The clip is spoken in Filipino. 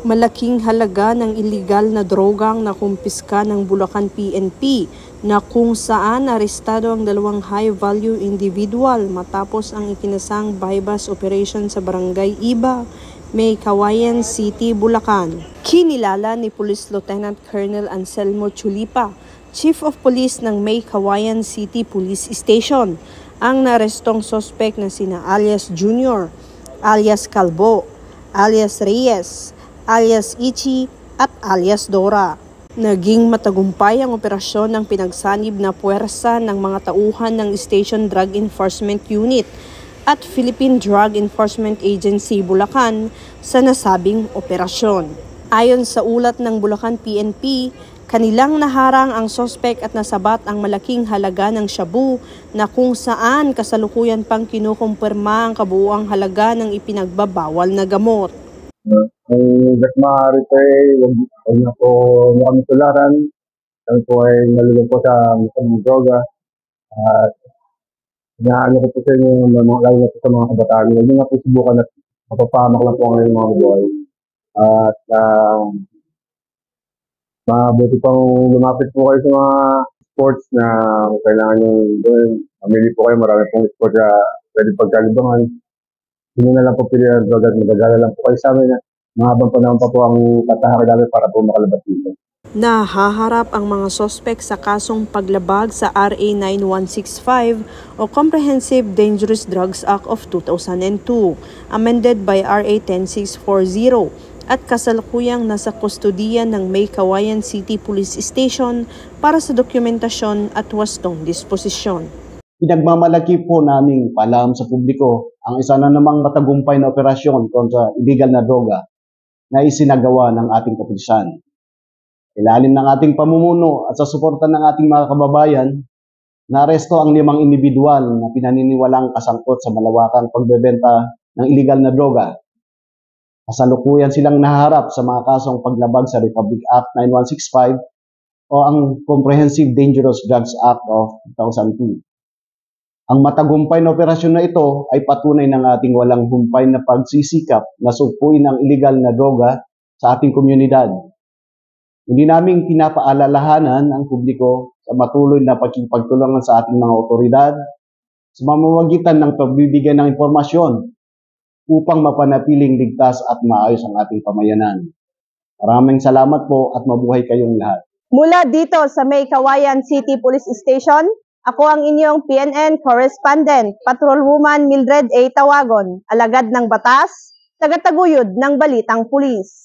Malaking halaga ng iligal na drogang nakumpiska ng Bulacan PNP na kung saan arestado ang dalawang high-value individual matapos ang ikinasang bypass operation sa Barangay Iba, May Kawayan City, Bulacan. Kinilala ni Police Lieutenant Colonel Anselmo Chulipa, Chief of Police ng May Kawayan City Police Station, ang narestong sospek na sina alias Junior, alias Calvo, alias Reyes, alias Ichi at alias Dora. Naging matagumpay ang operasyon ng pinagsanib na puwersa ng mga tauhan ng Station Drug Enforcement Unit at Philippine Drug Enforcement Agency Bulacan sa nasabing operasyon. Ayon sa ulat ng Bulacan PNP, kanilang naharang ang sospek at nasabat ang malaking halaga ng shabu na kung saan kasalukuyan pang kinukumpirma ang kabuuang halaga ng ipinagbabawal na gamot. Ang maaari po huwag na po kami tularan. Kami po ay nalulong po sa masamang droga. At inaano ko po sa inyo, lalo na po sa mga kabataan. Huwag nyo nga po subukan at mapapahamak lang po ang inyong mga buhay. At mabuti pang lumapit po kayo sa mga sports na kailangan nyo doon. Mamili po kayo, marami pong sports na pwede pagkalibangan. Hindi na lang po pili ng droga at magagala lang po kayo sa amin. Mahabang panahon pa po ang katahaki namin para po makalabas dito. Nahaharap ang mga sospek sa kasong paglabag sa RA 9165 o Comprehensive Dangerous Drugs Act of 2002, amended by RA 10640 at kasalukuyang nasa kustodiya ng May Kawayan City Police Station para sa dokumentasyon at wastong disposisyon. Pinagmamalaki po naming paalam sa publiko ang isa na namang matagumpay na operasyon kontra illegal na droga na isinagawa ng ating kapulisan. Ilalim ng ating pamumuno at sa suporta ng ating mga kababayan, naaresto ang 5 individual na pinaniniwalang kasangkot sa malawakang pagbebenta ng illegal na droga. Kasalukuyan silang naharap sa mga kasong paglabag sa Republic Act 9165 o ang Comprehensive Dangerous Drugs Act of 2002. Ang matagumpay na operasyon na ito ay patunay ng ating walang humpay na pagsisikap na sugpuin ang illegal na droga sa ating komunidad. Hindi namin pinapaalalahanan ang publiko sa matuloy na pagkipagtulungan sa ating mga otoridad sa mamamagitan ng pagbibigay ng impormasyon upang mapanatiling ligtas at maayos ang ating pamayanan. Maraming salamat po at mabuhay kayong lahat. Mula dito sa May Kawayan City Police Station, ako ang inyong PNN Correspondent, Patrolwoman Mildred A. Tawagon, alagad ng batas, tagataguyod ng Balitang Pulis.